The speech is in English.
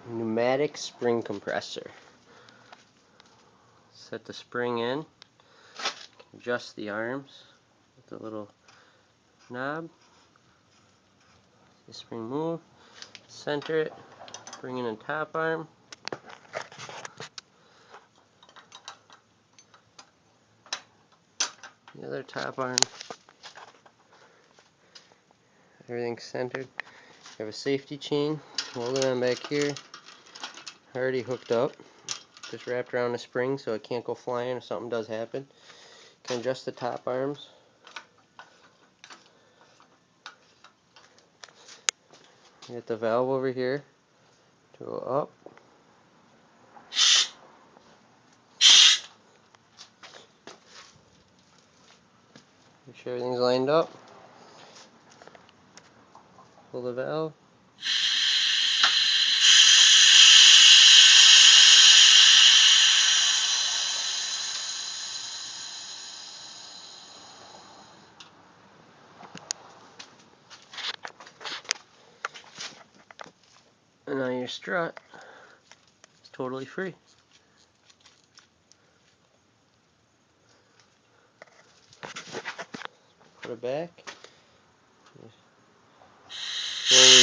Pneumatic spring compressor. Set the spring in, adjust the arms with the little knob. The spring move, center it, bring in the top arm. The other top arm. Everything's centered. You have a safety chain, hold it on back here. Already hooked up. Just wrapped around the spring so it can't go flying if something does happen. Can adjust the top arms. Get the valve over here to go up. Make sure everything's lined up. Pull the valve. And now your strut is totally free. Put it back. Slowly